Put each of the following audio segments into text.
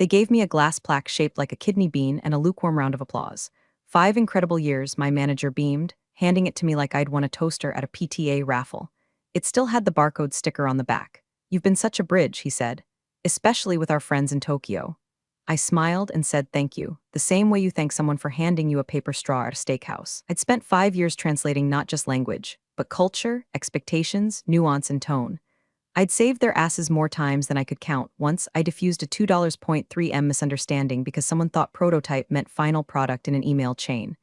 They gave me a glass plaque shaped like a kidney bean and a lukewarm round of applause. 5 incredible years, my manager beamed, handing it to me like I'd won a toaster at a PTA raffle. It still had the barcode sticker on the back. You've been such a bridge, he said, especially with our friends in Tokyo. I smiled and said thank you, the same way you thank someone for handing you a paper straw at a steakhouse. I'd spent 5 years translating not just language, but culture, expectations, nuance, and tone. I'd saved their asses more times than I could count. Once, I diffused a $2.3M misunderstanding because someone thought prototype meant final product in an email chain.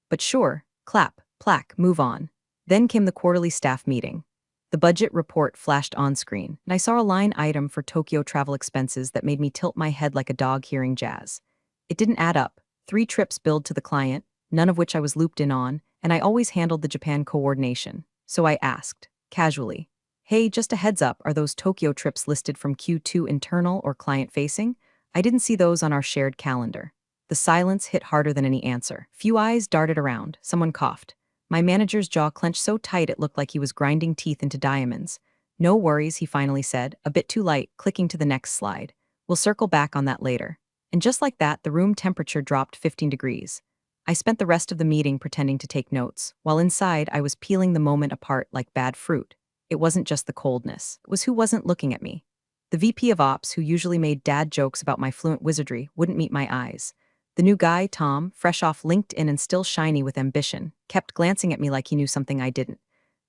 But sure, clap, plaque, move on. Then came the quarterly staff meeting. The budget report flashed on screen, and I saw a line item for Tokyo travel expenses that made me tilt my head like a dog hearing jazz. It didn't add up. 3 trips billed to the client, none of which I was looped in on, and I always handled the Japan coordination. So I asked, casually, hey, just a heads up, are those Tokyo trips listed from Q2 internal or client-facing? I didn't see those on our shared calendar. The silence hit harder than any answer. Few eyes darted around. Someone coughed. My manager's jaw clenched so tight it looked like he was grinding teeth into diamonds. No worries, he finally said, a bit too light, clicking to the next slide. We'll circle back on that later. And just like that, the room temperature dropped 15 degrees. I spent the rest of the meeting pretending to take notes, while inside I was peeling the moment apart like bad fruit. It wasn't just the coldness, it was who wasn't looking at me. The VP of Ops, who usually made dad jokes about my fluent wizardry, wouldn't meet my eyes. The new guy, Tom, fresh off LinkedIn and still shiny with ambition, kept glancing at me like he knew something I didn't.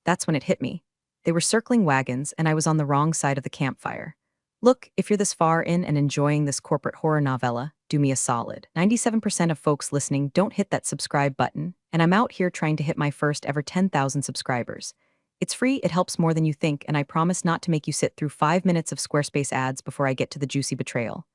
That's when it hit me. They were circling wagons, and I was on the wrong side of the campfire. Look, if you're this far in and enjoying this corporate horror novella, do me a solid. 97% of folks listening don't hit that subscribe button, and I'm out here trying to hit my first ever 10,000 subscribers. It's free, it helps more than you think, and I promise not to make you sit through 5 minutes of Squarespace ads before I get to the juicy betrayal.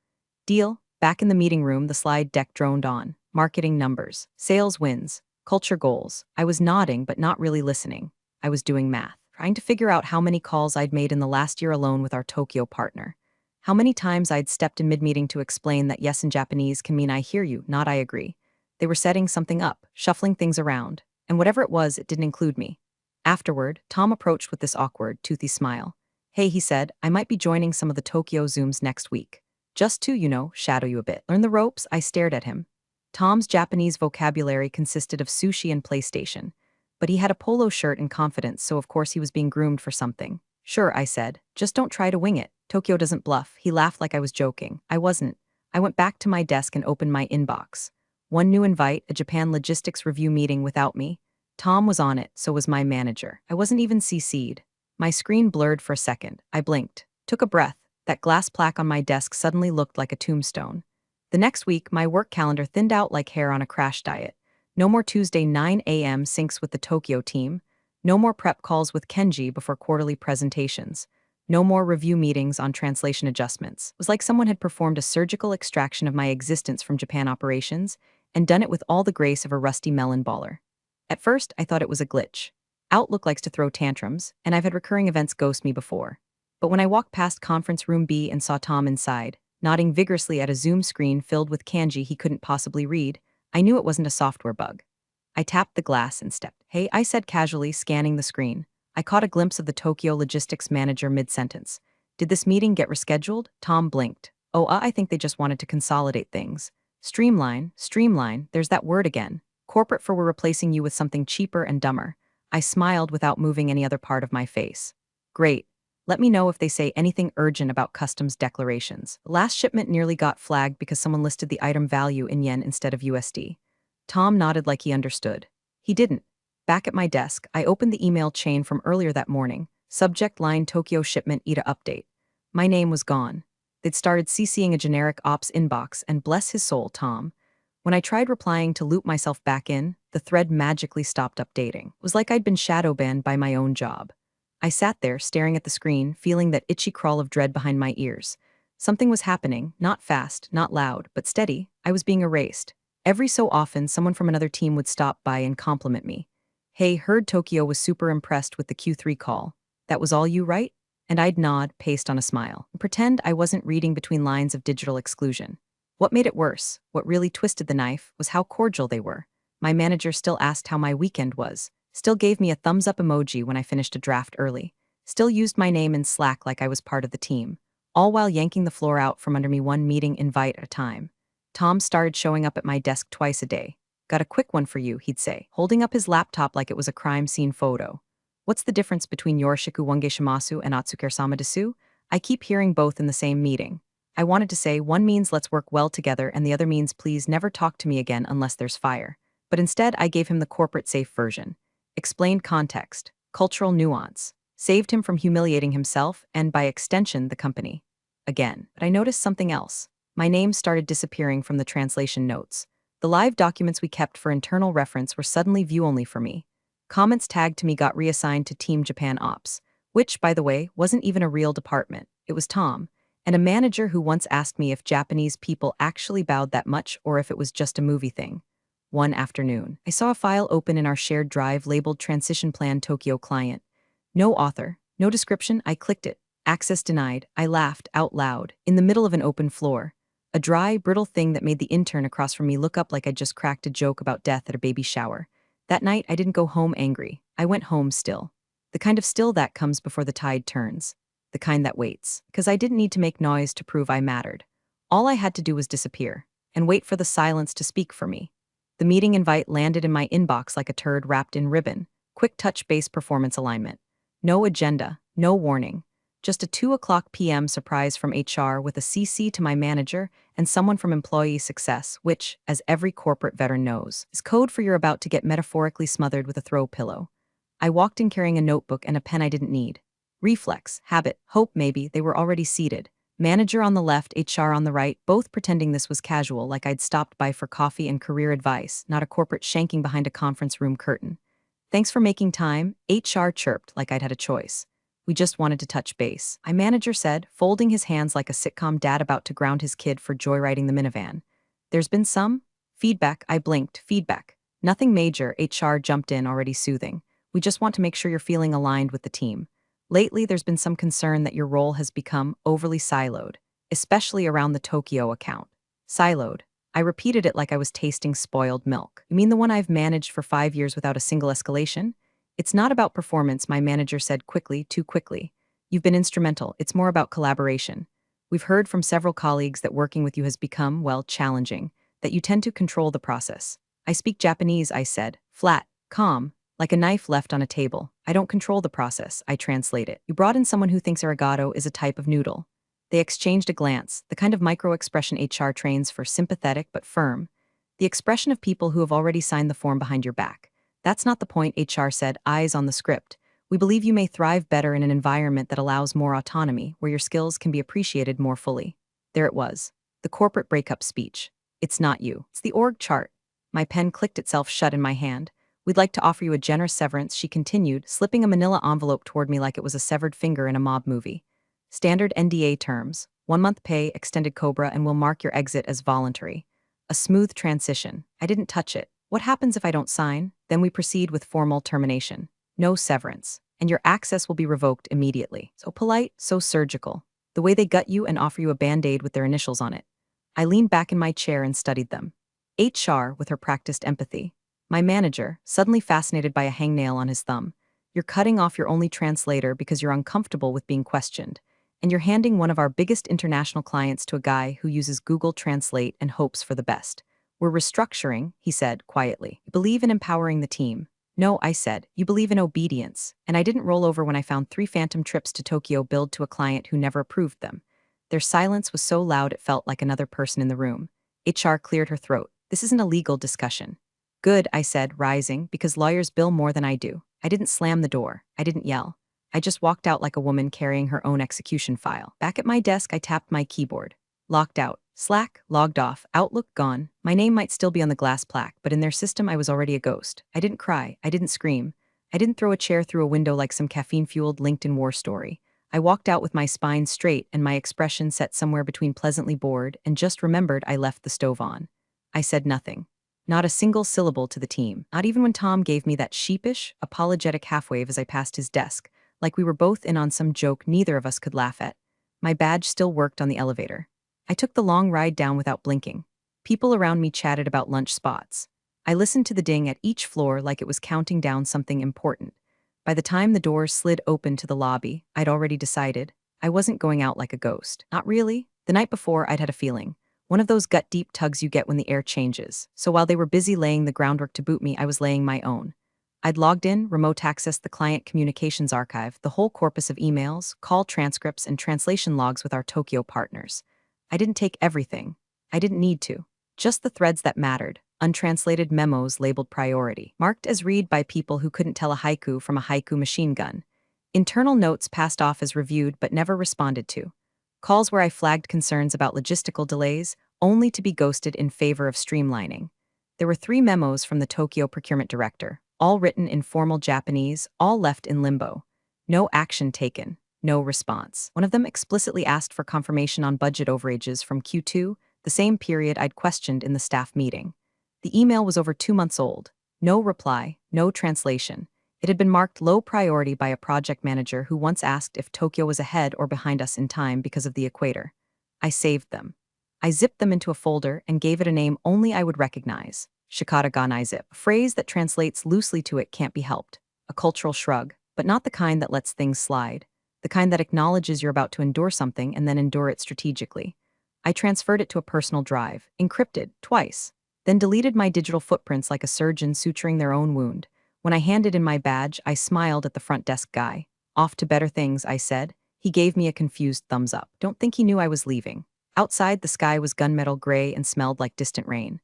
Deal? Back in the meeting room, the slide deck droned on. Marketing numbers, sales wins, culture goals. I was nodding, but not really listening. I was doing math, trying to figure out how many calls I'd made in the last year alone with our Tokyo partner. How many times I'd stepped in mid-meeting to explain that yes in Japanese can mean I hear you, not I agree. They were setting something up, shuffling things around, and whatever it was, it didn't include me. Afterward, Tom approached with this awkward, toothy smile. Hey, he said, I might be joining some of the Tokyo Zooms next week. Just to, shadow you a bit. Learn the ropes, I stared at him. Tom's Japanese vocabulary consisted of sushi and PlayStation. But he had a polo shirt and confidence, so of course he was being groomed for something. Sure, I said. Just don't try to wing it. Tokyo doesn't bluff. He laughed like I was joking. I wasn't. I went back to my desk and opened my inbox. One new invite, a Japan logistics review meeting without me. Tom was on it, so was my manager. I wasn't even CC'd. My screen blurred for a second. I blinked. Took a breath. That glass plaque on my desk suddenly looked like a tombstone. The next week, my work calendar thinned out like hair on a crash diet. No more Tuesday 9 a.m. syncs with the Tokyo team. No more prep calls with Kenji before quarterly presentations. No more review meetings on translation adjustments. It was like someone had performed a surgical extraction of my existence from Japan operations and done it with all the grace of a rusty melon baller. At first, I thought it was a glitch. Outlook likes to throw tantrums, and I've had recurring events ghost me before. But when I walked past conference room B and saw Tom inside, nodding vigorously at a Zoom screen filled with kanji he couldn't possibly read, I knew it wasn't a software bug. I tapped the glass and stepped. Hey, I said casually, scanning the screen. I caught a glimpse of the Tokyo logistics manager mid-sentence. Did this meeting get rescheduled? Tom blinked. Oh, I think they just wanted to consolidate things. Streamline, there's that word again. Corporate for we're replacing you with something cheaper and dumber. I smiled without moving any other part of my face. Great. Let me know if they say anything urgent about customs declarations. The last shipment nearly got flagged because someone listed the item value in yen instead of USD. Tom nodded like he understood. He didn't. Back at my desk, I opened the email chain from earlier that morning. Subject line Tokyo shipment ETA update. My name was gone. They'd started CCing a generic ops inbox, and bless his soul, Tom. When I tried replying to loop myself back in, the thread magically stopped updating. It was like I'd been shadow banned by my own job. I sat there, staring at the screen, feeling that itchy crawl of dread behind my ears. Something was happening, not fast, not loud, but steady. I was being erased. Every so often, someone from another team would stop by and compliment me. Hey, heard Tokyo was super impressed with the Q3 call. That was all you, right? And I'd nod, paste on a smile, and pretend I wasn't reading between lines of digital exclusion. What made it worse, what really twisted the knife, was how cordial they were. My manager still asked how my weekend was. Still gave me a thumbs-up emoji when I finished a draft early. Still used my name in Slack like I was part of the team. all while yanking the floor out from under me one meeting invite at a time. Tom started showing up at my desk twice a day. Got a quick one for you, he'd say, holding up his laptop like it was a crime scene photo. What's the difference between Yoroshiku wange shimasu and Atsuker-sama desu? I keep hearing both in the same meeting. I wanted to say one means let's work well together and the other means please never talk to me again unless there's fire. But instead I gave him the corporate safe version. Explained context, cultural nuance, saved him from humiliating himself and, by extension, the company. Again, but I noticed something else. My name started disappearing from the translation notes. The live documents we kept for internal reference were suddenly view-only for me. Comments tagged to me got reassigned to Team Japan Ops, which, by the way, wasn't even a real department. It was Tom, and a manager who once asked me if Japanese people actually bowed that much or if it was just a movie thing. One afternoon, I saw a file open in our shared drive labeled Transition Plan Tokyo Client. No author, no description. I clicked it. Access denied. I laughed out loud, in the middle of an open floor. A dry, brittle thing that made the intern across from me look up like I'd just cracked a joke about death at a baby shower. That night, I didn't go home angry. I went home still. The kind of still that comes before the tide turns. The kind that waits. Because I didn't need to make noise to prove I mattered. All I had to do was disappear, and wait for the silence to speak for me. The meeting invite landed in my inbox like a turd wrapped in ribbon. Quick touch-based performance alignment. No agenda, no warning. Just a 2:00 p.m. surprise from HR with a CC to my manager and someone from employee success, which, as every corporate veteran knows, is code for you're about to get metaphorically smothered with a throw pillow. I walked in carrying a notebook and a pen I didn't need. Reflex, habit, hope maybe they were already seated. Manager on the left, HR on the right, both pretending this was casual, like I'd stopped by for coffee and career advice, not a corporate shanking behind a conference room curtain. Thanks for making time, HR chirped like I'd had a choice. We just wanted to touch base, my manager said, folding his hands like a sitcom dad about to ground his kid for joyriding the minivan. There's been some feedback. I blinked. Feedback. Nothing major, HR jumped in, already soothing. We just want to make sure you're feeling aligned with the team. Lately, there's been some concern that your role has become overly siloed, especially around the Tokyo account. Siloed. I repeated it like I was tasting spoiled milk. You mean the one I've managed for 5 years without a single escalation? It's not about performance, my manager said quickly, too quickly. You've been instrumental. It's more about collaboration. We've heard from several colleagues that working with you has become, well, challenging, that you tend to control the process. I speak Japanese, I said, flat, calm, like a knife left on a table. I don't control the process, I translate it. You brought in someone who thinks arigato is a type of noodle. They exchanged a glance, the kind of micro-expression HR trains for, sympathetic but firm. The expression of people who have already signed the form behind your back. That's not the point, HR said, eyes on the script. We believe you may thrive better in an environment that allows more autonomy, where your skills can be appreciated more fully. There it was. The corporate breakup speech. It's not you. It's the org chart. My pen clicked itself shut in my hand. We'd like to offer you a generous severance, she continued, slipping a manila envelope toward me like it was a severed finger in a mob movie. Standard NDA terms, 1-month pay, extended COBRA, and we'll mark your exit as voluntary. A smooth transition. I didn't touch it. What happens if I don't sign? Then we proceed with formal termination. No severance. And your access will be revoked immediately. So polite, so surgical. The way they gut you and offer you a band-aid with their initials on it. I leaned back in my chair and studied them. HR, with her practiced empathy. My manager, suddenly fascinated by a hangnail on his thumb. You're cutting off your only translator because you're uncomfortable with being questioned. And you're handing one of our biggest international clients to a guy who uses Google Translate and hopes for the best. We're restructuring, he said quietly. You believe in empowering the team. No, I said, you believe in obedience. And I didn't roll over when I found 3 phantom trips to Tokyo billed to a client who never approved them. Their silence was so loud it felt like another person in the room. HR cleared her throat. This isn't a legal discussion. Good, I said, rising, because lawyers bill more than I do. I didn't slam the door. I didn't yell. I just walked out like a woman carrying her own execution file. Back at my desk, I tapped my keyboard. Locked out. Slack, logged off, Outlook gone. My name might still be on the glass plaque, but in their system I was already a ghost. I didn't cry. I didn't scream. I didn't throw a chair through a window like some caffeine-fueled LinkedIn war story. I walked out with my spine straight and my expression set somewhere between pleasantly bored and just remembered I left the stove on. I said nothing. Not a single syllable to the team, not even when Tom gave me that sheepish, apologetic half-wave as I passed his desk, like we were both in on some joke neither of us could laugh at. My badge still worked on the elevator. I took the long ride down without blinking. People around me chatted about lunch spots. I listened to the ding at each floor like it was counting down something important. By the time the doors slid open to the lobby, I'd already decided, I wasn't going out like a ghost. Not really. The night before, I'd had a feeling. One of those gut-deep tugs you get when the air changes. So while they were busy laying the groundwork to boot me, I was laying my own. I'd logged in, remote accessed the client communications archive, the whole corpus of emails, call transcripts, and translation logs with our Tokyo partners. I didn't take everything. I didn't need to. Just the threads that mattered, untranslated memos labeled priority, marked as read by people who couldn't tell a haiku from a haiku machine gun. Internal notes passed off as reviewed but never responded to. Calls where I flagged concerns about logistical delays, only to be ghosted in favor of streamlining. There were 3 memos from the Tokyo procurement director, all written in formal Japanese, all left in limbo. No action taken, no response. One of them explicitly asked for confirmation on budget overages from Q2, the same period I'd questioned in the staff meeting. The email was over 2 months old. No reply, no translation. It had been marked low priority by a project manager who once asked if Tokyo was ahead or behind us in time because of the equator. I saved them. I zipped them into a folder and gave it a name only I would recognize. Shikata ga nai zip, a phrase that translates loosely to "it can't be helped." A cultural shrug, but not the kind that lets things slide. The kind that acknowledges you're about to endure something and then endure it strategically. I transferred it to a personal drive, encrypted, twice, then deleted my digital footprints like a surgeon suturing their own wound. When I handed in my badge, I smiled at the front desk guy. "Off to better things," I said. He gave me a confused thumbs up. Don't think he knew I was leaving. Outside, the sky was gunmetal gray and smelled like distant rain.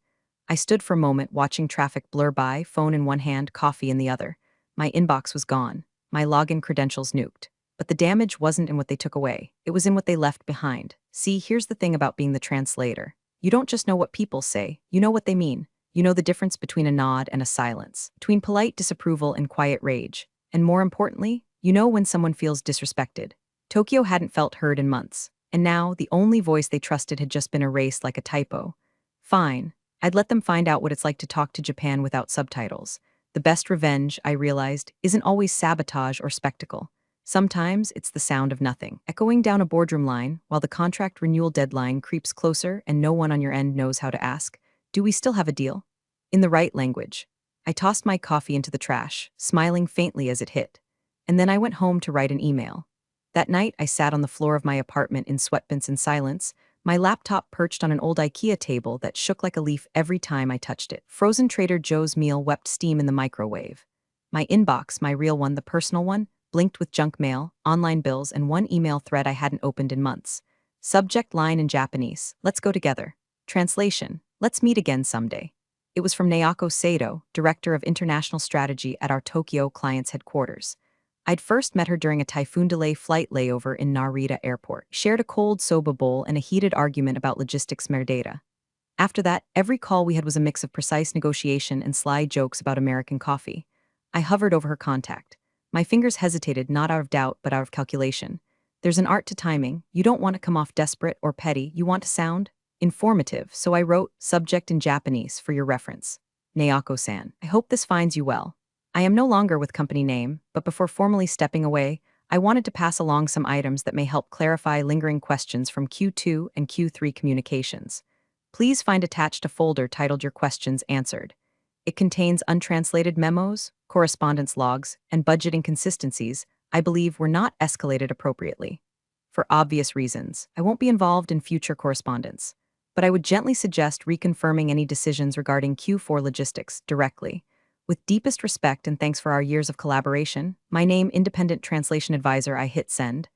I stood for a moment watching traffic blur by, phone in one hand, coffee in the other. My inbox was gone. My login credentials nuked. But the damage wasn't in what they took away. It was in what they left behind. See, here's the thing about being the translator. You don't just know what people say, you know what they mean. You know the difference between a nod and a silence, between polite disapproval and quiet rage. And more importantly, you know when someone feels disrespected. Tokyo hadn't felt heard in months, and now the only voice they trusted had just been erased like a typo. Fine. I'd let them find out what it's like to talk to Japan without subtitles. The best revenge, I realized, isn't always sabotage or spectacle. Sometimes it's the sound of nothing, echoing down a boardroom line while the contract renewal deadline creeps closer and no one on your end knows how to ask, "Do we still have a deal?" In the right language. I tossed my coffee into the trash, smiling faintly as it hit. And then I went home to write an email. That night, I sat on the floor of my apartment in sweatpants and silence, my laptop perched on an old IKEA table that shook like a leaf every time I touched it. Frozen Trader Joe's meal wept steam in the microwave. My inbox, my real one, the personal one, blinked with junk mail, online bills, and one email thread I hadn't opened in months. Subject line in Japanese, "Let's go together." Translation, "Let's meet again someday." It was from Naoko Sato, Director of International Strategy at our Tokyo client's headquarters. I'd first met her during a typhoon delay flight layover in Narita Airport, shared a cold soba bowl and a heated argument about logistics metadata. After that, every call we had was a mix of precise negotiation and sly jokes about American coffee. I hovered over her contact. My fingers hesitated not out of doubt but out of calculation. There's an art to timing. You don't want to come off desperate or petty, you want to sound informative, so I wrote "subject" in Japanese for your reference. Naoko-san, I hope this finds you well. I am no longer with company name, but before formally stepping away, I wanted to pass along some items that may help clarify lingering questions from Q2 and Q3 communications. Please find attached a folder titled "Your Questions Answered." It contains untranslated memos, correspondence logs, and budget inconsistencies I believe were not escalated appropriately. For obvious reasons, I won't be involved in future correspondence, but I would gently suggest reconfirming any decisions regarding Q4 logistics directly. With deepest respect and thanks for our years of collaboration, my name, Independent Translation Advisor. I hit send.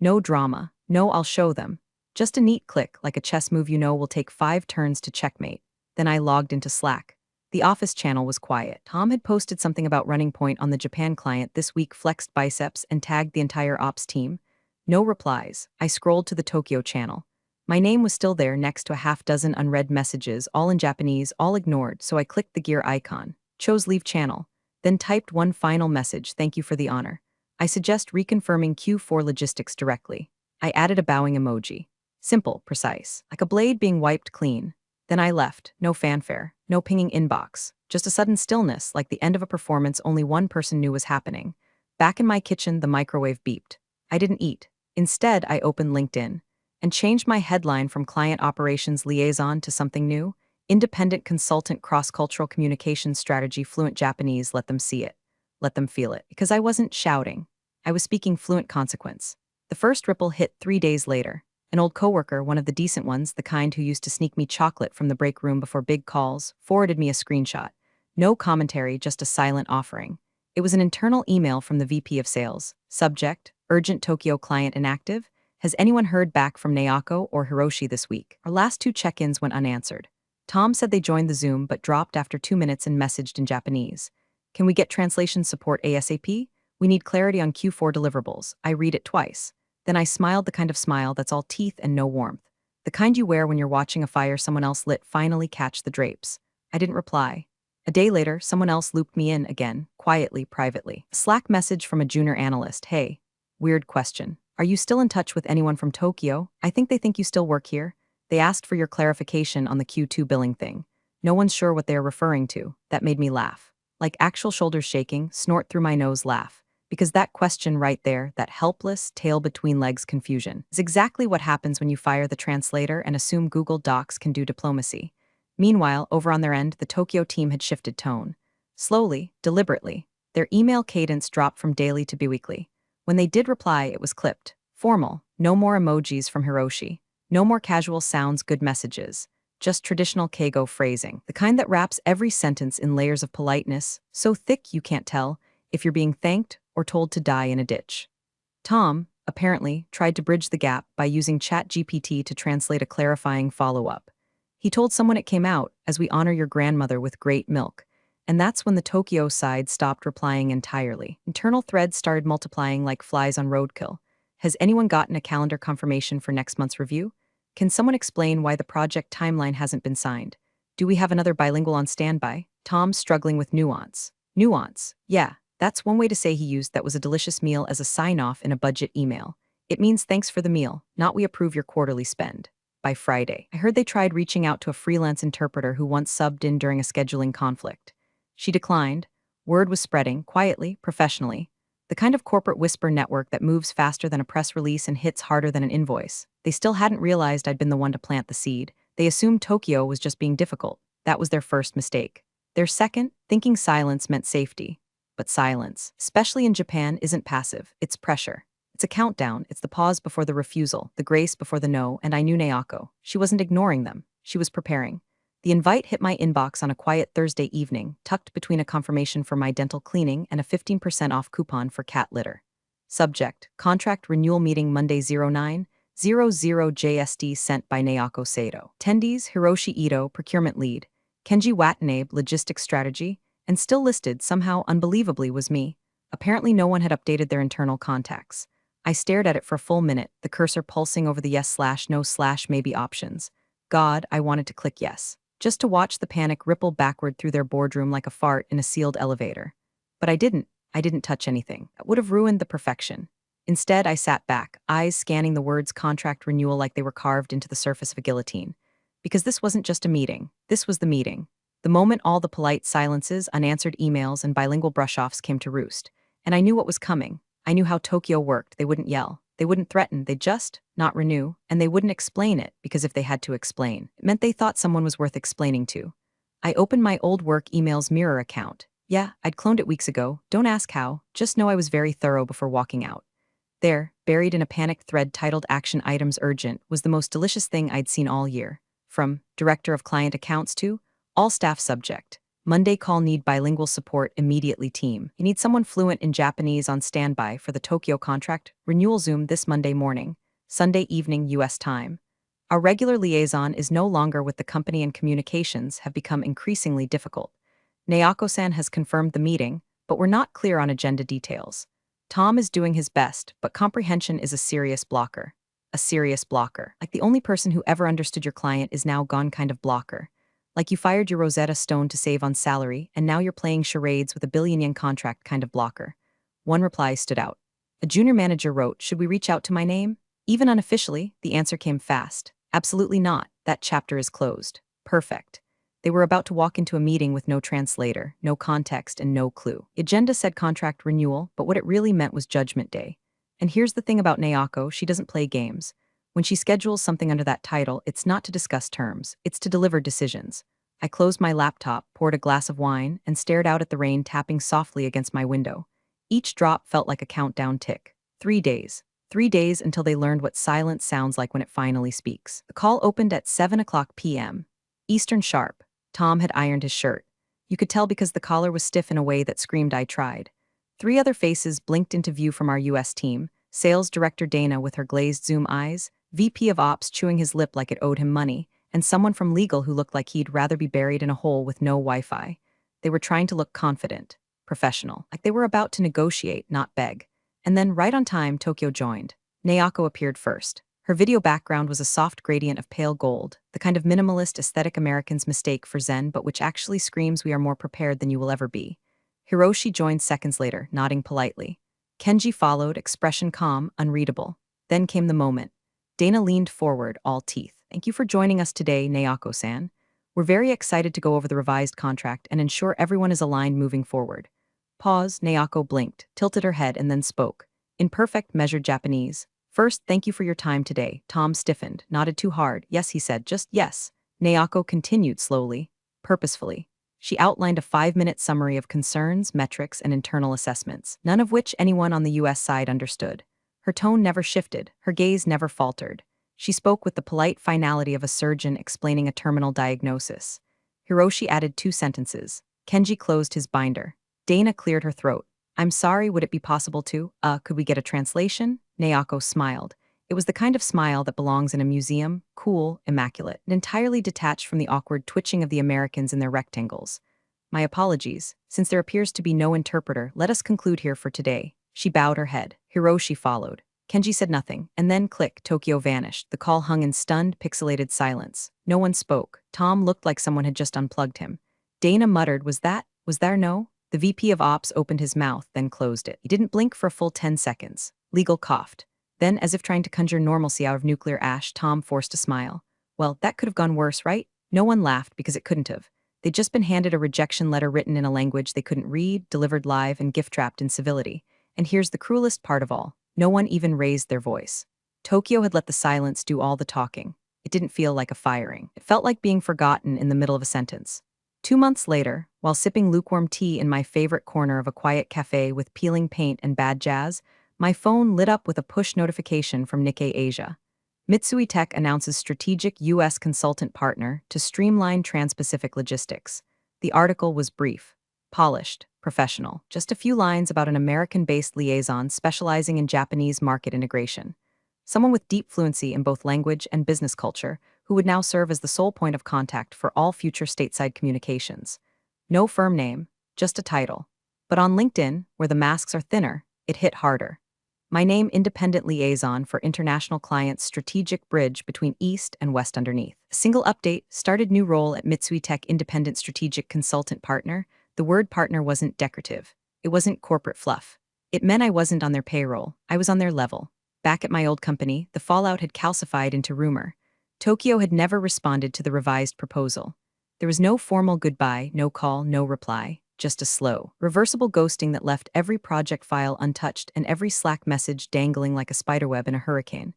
No drama, no "I'll show them." Just a neat click, like a chess move you know will take 5 turns to checkmate. Then I logged into Slack. The office channel was quiet. Tom had posted something about running point on the Japan client this week, flexed biceps, and tagged the entire ops team. No replies. I scrolled to the Tokyo channel. My name was still there next to a half-dozen unread messages, all in Japanese, all ignored, so I clicked the gear icon, chose leave channel, then typed one final message: "Thank you for the honor. I suggest reconfirming Q4 logistics directly." I added a bowing emoji. Simple, precise, like a blade being wiped clean. Then I left, no fanfare, no pinging inbox, just a sudden stillness like the end of a performance only one person knew was happening. Back in my kitchen, the microwave beeped. I didn't eat. Instead, I opened LinkedIn and changed my headline from Client Operations Liaison to something new: Independent Consultant Cross-Cultural Communications Strategy, Fluent Japanese. Let them see it. Let them feel it. Because I wasn't shouting. I was speaking fluent consequence. The first ripple hit 3 days later. An old coworker, one of the decent ones, the kind who used to sneak me chocolate from the break room before big calls, forwarded me a screenshot. No commentary, just a silent offering. It was an internal email from the VP of Sales. Subject: Urgent Tokyo client inactive. Has anyone heard back from Naoko or Hiroshi this week? Our last 2 check-ins went unanswered. Tom said they joined the Zoom but dropped after 2 minutes and messaged in Japanese. Can we get translation support ASAP? We need clarity on Q4 deliverables. I read it twice. Then I smiled, the kind of smile that's all teeth and no warmth. The kind you wear when you're watching a fire someone else lit finally catch the drapes. I didn't reply. A day later, someone else looped me in again, quietly, privately. A Slack message from a junior analyst. Hey, weird question. Are you still in touch with anyone from Tokyo? I think they think you still work here. They asked for your clarification on the Q2 billing thing. No one's sure what they are referring to. That made me laugh. Like actual shoulders shaking, snort through my nose laugh. Because that question right there, that helpless, tail between legs confusion, is exactly what happens when you fire the translator and assume Google Docs can do diplomacy. Meanwhile, over on their end, the Tokyo team had shifted tone. Slowly, deliberately, their email cadence dropped from daily to biweekly. When they did reply, it was clipped. Formal, no more emojis from Hiroshi. No more casual sounds good messages. Just traditional Keigo phrasing, the kind that wraps every sentence in layers of politeness, so thick you can't tell if you're being thanked or told to die in a ditch. Tom, apparently, tried to bridge the gap by using ChatGPT to translate a clarifying follow-up. He told someone it came out, as we honor your grandmother with great milk. And that's when the Tokyo side stopped replying entirely. Internal threads started multiplying like flies on roadkill. Has anyone gotten a calendar confirmation for next month's review? Can someone explain why the project timeline hasn't been signed? Do we have another bilingual on standby? Tom's struggling with nuance. Nuance, yeah. That's one way to say he used that was a delicious meal as a sign-off in a budget email. It means thanks for the meal, not we approve your quarterly spend. By Friday, I heard they tried reaching out to a freelance interpreter who once subbed in during a scheduling conflict. She declined. Word was spreading, quietly, professionally. The kind of corporate whisper network that moves faster than a press release and hits harder than an invoice. They still hadn't realized I'd been the one to plant the seed. They assumed Tokyo was just being difficult. That was their first mistake. Their second, thinking silence meant safety. But silence, especially in Japan, isn't passive, it's pressure. It's a countdown, it's the pause before the refusal, the grace before the no, and I knew Naoko. She wasn't ignoring them, she was preparing. The invite hit my inbox on a quiet Thursday evening, tucked between a confirmation for my dental cleaning and a 15% off coupon for cat litter. Subject: Contract Renewal Meeting Monday 0900 JST sent by Naoko Sato. Attendees: Hiroshi Ito, Procurement Lead, Kenji Watanabe, Logistics Strategy, and still listed, somehow unbelievably, was me. Apparently no one had updated their internal contacts. I stared at it for a full minute, the cursor pulsing over the yes/no/maybe options. God, I wanted to click yes, just to watch the panic ripple backward through their boardroom like a fart in a sealed elevator. But I didn't touch anything. That would have ruined the perfection. Instead, I sat back, eyes scanning the words contract renewal like they were carved into the surface of a guillotine. Because this wasn't just a meeting, this was the meeting. The moment all the polite silences, unanswered emails, and bilingual brush-offs came to roost. And I knew what was coming. I knew how Tokyo worked. They wouldn't yell. They wouldn't threaten. They'd just not renew. And they wouldn't explain it, because if they had to explain, it meant they thought someone was worth explaining to. I opened my old work emails mirror account. Yeah, I'd cloned it weeks ago. Don't ask how. Just know I was very thorough before walking out. There, buried in a panicked thread titled Action Items Urgent, was the most delicious thing I'd seen all year. From Director of Client Accounts to all staff subject. Monday call need bilingual support immediately team. You need someone fluent in Japanese on standby for the Tokyo contract. Renewal Zoom this Monday morning, Sunday evening US time. Our regular liaison is no longer with the company and communications have become increasingly difficult. Naoko-san has confirmed the meeting, but we're not clear on agenda details. Tom is doing his best, but comprehension is a serious blocker. A serious blocker. Like the only person who ever understood your client is now gone kind of blocker. Like you fired your Rosetta Stone to save on salary, and now you're playing charades with a billion-yen contract kind of blocker. One reply stood out. A junior manager wrote, "Should we reach out to my name?" Even unofficially, the answer came fast. Absolutely not. That chapter is closed. Perfect. They were about to walk into a meeting with no translator, no context, and no clue. The agenda said contract renewal, but what it really meant was Judgment Day. And here's the thing about Naoko, she doesn't play games. When she schedules something under that title, it's not to discuss terms, it's to deliver decisions. I closed my laptop, poured a glass of wine, and stared out at the rain tapping softly against my window. Each drop felt like a countdown tick. 3 days. 3 days until they learned what silence sounds like when it finally speaks. The call opened at 7 o'clock p.m. Eastern sharp. Tom had ironed his shirt. You could tell because the collar was stiff in a way that screamed I tried. 3 other faces blinked into view from our U.S. team: Sales Director Dana with her glazed zoom eyes, VP of Ops chewing his lip like it owed him money, and someone from legal who looked like he'd rather be buried in a hole with no Wi-Fi. They were trying to look confident, professional, like they were about to negotiate, not beg. And then, right on time, Tokyo joined. Naoko appeared first. Her video background was a soft gradient of pale gold, the kind of minimalist aesthetic Americans mistake for Zen, but which actually screams we are more prepared than you will ever be. Hiroshi joined seconds later, nodding politely. Kenji followed, expression calm, unreadable. Then came the moment. Dana leaned forward, all teeth. Thank you for joining us today, Naoko-san. We're very excited to go over the revised contract and ensure everyone is aligned moving forward. Pause, Naoko blinked, tilted her head, and then spoke. In perfect, measured Japanese. First, thank you for your time today. Tom stiffened, nodded too hard. Yes, he said, just yes. Naoko continued slowly, purposefully. She outlined a 5-minute summary of concerns, metrics, and internal assessments, none of which anyone on the U.S. side understood. Her tone never shifted, her gaze never faltered. She spoke with the polite finality of a surgeon explaining a terminal diagnosis. Hiroshi added 2 sentences. Kenji closed his binder. Dana cleared her throat. I'm sorry, would it be possible to, could we get a translation? Naoko smiled. It was the kind of smile that belongs in a museum, cool, immaculate, and entirely detached from the awkward twitching of the Americans in their rectangles. My apologies. Since there appears to be no interpreter, let us conclude here for today. She bowed her head. Hiroshi followed. Kenji said nothing, and then, click, Tokyo vanished. The call hung in stunned, pixelated silence. No one spoke. Tom looked like someone had just unplugged him. Dana muttered, was there no? The VP of Ops opened his mouth, then closed it. He didn't blink for a full 10 seconds. Legal coughed. Then, as if trying to conjure normalcy out of nuclear ash, Tom forced a smile. Well, that could have gone worse, right? No one laughed because it couldn't have. They'd just been handed a rejection letter written in a language they couldn't read, delivered live, and gift-wrapped in civility. And here's the cruelest part of all. No one even raised their voice. Tokyo had let the silence do all the talking. It didn't feel like a firing. It felt like being forgotten in the middle of a sentence. 2 months later, while sipping lukewarm tea in my favorite corner of a quiet cafe with peeling paint and bad jazz, my phone lit up with a push notification from Nikkei Asia. Mitsui Tech announces strategic U.S. consultant partner to streamline Trans-Pacific logistics. The article was brief, polished, professional, just a few lines about an American-based liaison specializing in Japanese market integration. Someone with deep fluency in both language and business culture, who would now serve as the sole point of contact for all future stateside communications. No firm name, just a title. But on LinkedIn, where the masks are thinner, it hit harder. My name, Independent Liaison for International Clients, Strategic Bridge between East and West underneath. A single update, started new role at Mitsui Tech Independent Strategic Consultant Partner. The word partner wasn't decorative. It wasn't corporate fluff. It meant I wasn't on their payroll. I was on their level. Back at my old company, the fallout had calcified into rumor. Tokyo had never responded to the revised proposal. There was no formal goodbye, no call, no reply. Just a slow, reversible ghosting that left every project file untouched and every Slack message dangling like a spiderweb in a hurricane.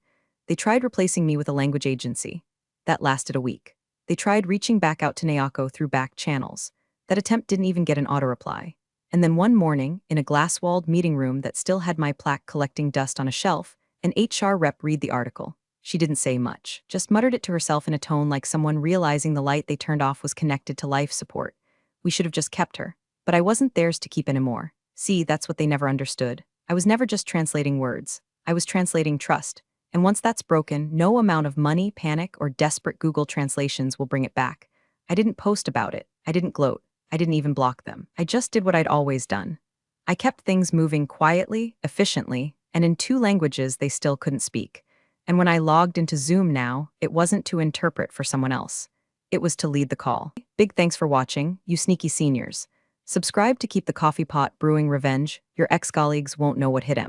They tried replacing me with a language agency. That lasted a week. They tried reaching back out to Naoko through back channels. That attempt didn't even get an auto-reply. And then one morning, in a glass-walled meeting room that still had my plaque collecting dust on a shelf, an HR rep read the article. She didn't say much, just muttered it to herself in a tone like someone realizing the light they turned off was connected to life support. We should have just kept her. But I wasn't theirs to keep anymore. See, that's what they never understood. I was never just translating words. I was translating trust. And once that's broken, no amount of money, panic, or desperate Google translations will bring it back. I didn't post about it. I didn't gloat. I didn't even block them. I just did what I'd always done. I kept things moving quietly, efficiently, and in 2 languages they still couldn't speak. And when I logged into Zoom now, it wasn't to interpret for someone else. It was to lead the call. Big thanks for watching, you sneaky seniors. Subscribe to keep the coffee pot brewing revenge. Your ex-colleagues won't know what hit him.